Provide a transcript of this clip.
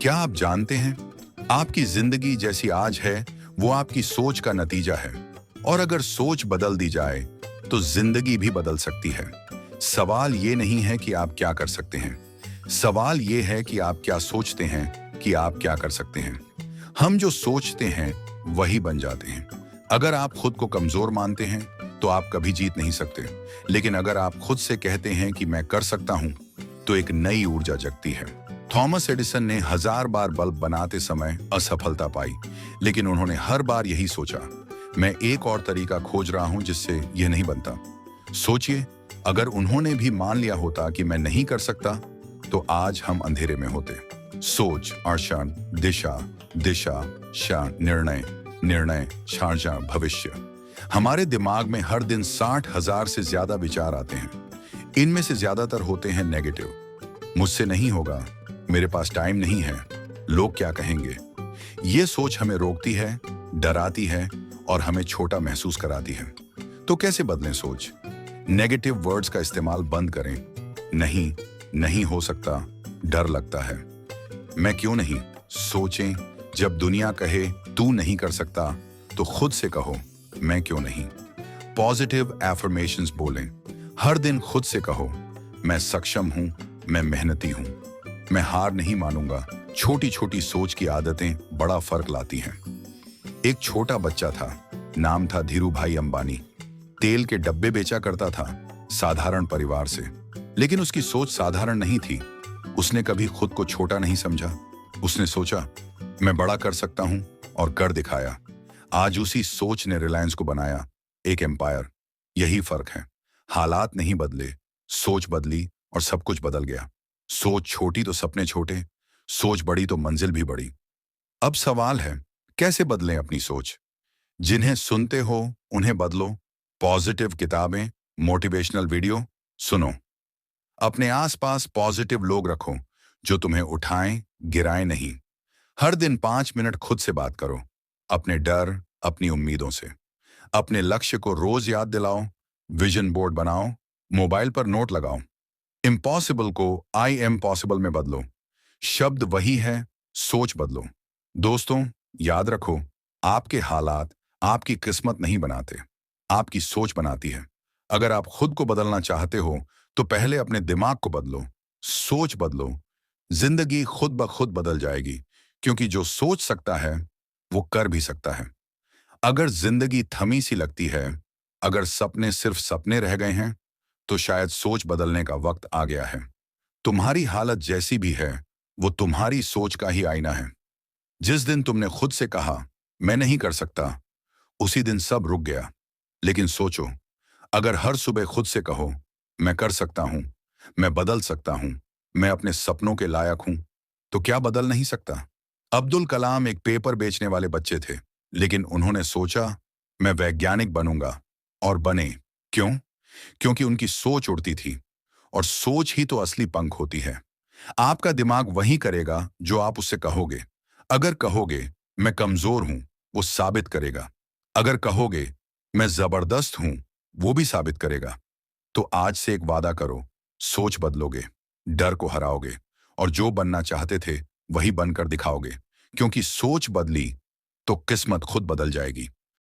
क्या आप जानते हैं, आपकी जिंदगी जैसी आज है वो आपकी सोच का नतीजा है। और अगर सोच बदल दी जाए तो जिंदगी भी बदल सकती है। सवाल ये नहीं है कि आप क्या कर सकते हैं, सवाल ये है कि आप क्या सोचते हैं कि आप क्या कर सकते हैं। हम जो सोचते हैं वही बन जाते हैं। अगर आप खुद को कमजोर मानते हैं तो आप कभी जीत नहीं सकते, लेकिन अगर आप खुद से कहते हैं कि मैं कर सकता हूं, तो एक नई ऊर्जा जगती है। थॉमस एडिसन ने 1000 बार बल्ब बनाते समय असफलता पाई, लेकिन उन्होंने हर बार यही सोचा, मैं एक और तरीका खोज रहा हूं जिससे यह नहीं बनता। सोचिए, अगर उन्होंने भी मान लिया होता कि मैं नहीं कर सकता, तो आज हम अंधेरे में होते। सोच, आशा, दिशा, दिशा, शा, निर्णय, निर्णय, शारजा, भविष्य। हमारे दिमाग में हर दिन 60,000 से ज्यादा विचार आते हैं। इनमें से ज्यादातर होते हैं नेगेटिव। मुझसे नहीं होगा, मेरे पास टाइम नहीं है, लोग क्या कहेंगे। ये सोच हमें रोकती है, डराती है और हमें छोटा महसूस कराती है। तो कैसे बदलें सोच? नेगेटिव वर्ड्स का इस्तेमाल बंद करें। नहीं, नहीं हो सकता, डर लगता है। मैं क्यों नहीं सोचें। जब दुनिया कहे तू नहीं कर सकता, तो खुद से कहो मैं क्यों नहीं। पॉजिटिव एफर्मेशंस बोलें। हर दिन खुद से कहो मैं सक्षम हूं, मैं मेहनती हूं, मैं हार नहीं मानूंगा। छोटी छोटी सोच की आदतें बड़ा फर्क लाती हैं। एक छोटा बच्चा था, नाम था धीरू भाई अंबानी। तेल के डब्बे बेचा करता था, साधारण परिवार से, लेकिन उसकी सोच साधारण नहीं थी। उसने कभी खुद को छोटा नहीं समझा। उसने सोचा मैं बड़ा कर सकता हूं, और कर दिखाया। आज उसी सोच ने रिलायंस को बनाया, एक एम्पायर। यही फर्क है, हालात नहीं बदले, सोच बदली और सब कुछ बदल गया। सोच छोटी तो सपने छोटे, सोच बड़ी तो मंजिल भी बड़ी। अब सवाल है, कैसे बदलें अपनी सोच? जिन्हें सुनते हो उन्हें बदलो। पॉजिटिव किताबें, मोटिवेशनल वीडियो सुनो। अपने आसपास पॉजिटिव लोग रखो जो तुम्हें उठाएं, गिराएं नहीं। हर दिन 5 मिनट खुद से बात करो, अपने डर, अपनी उम्मीदों से। अपने लक्ष्य को रोज याद दिलाओ, विजन बोर्ड बनाओ, मोबाइल पर नोट लगाओ। इम्पॉसिबल को आई एम पॉसिबल में बदलो। शब्द वही है, सोच बदलो। दोस्तों, याद रखो, आपके हालात आपकी किस्मत नहीं बनाते, आपकी सोच बनाती है। अगर आप खुद को बदलना चाहते हो तो पहले अपने दिमाग को बदलो, सोच बदलो। जिंदगी खुद ब खुद बदल जाएगी, क्योंकि जो सोच सकता है वो कर भी सकता है। अगर जिंदगी थमी सी लगती है, अगर सपने सिर्फ सपने रह गए हैं, तो शायद सोच बदलने का वक्त आ गया है। तुम्हारी हालत जैसी भी है, वो तुम्हारी सोच का ही आईना है। जिस दिन तुमने खुद से कहा मैं नहीं कर सकता, उसी दिन सब रुक गया। लेकिन सोचो, अगर हर सुबह खुद से कहो मैं कर सकता हूं, मैं बदल सकता हूं, मैं अपने सपनों के लायक हूं, तो क्या बदल नहीं सकता? अब्दुल कलाम एक पेपर बेचने वाले बच्चे थे, लेकिन उन्होंने सोचा मैं वैज्ञानिक बनूंगा, और बने। क्यों? क्योंकि उनकी सोच उड़ती थी, और सोच ही तो असली पंख होती है। आपका दिमाग वही करेगा जो आप उससे कहोगे। अगर कहोगे मैं कमजोर हूं, वो साबित करेगा। अगर कहोगे मैं जबरदस्त हूं, वो भी साबित करेगा। तो आज से एक वादा करो, सोच बदलोगे, डर को हराओगे, और जो बनना चाहते थे वही बनकर दिखाओगे। क्योंकि सोच बदली तो किस्मत खुद बदल जाएगी।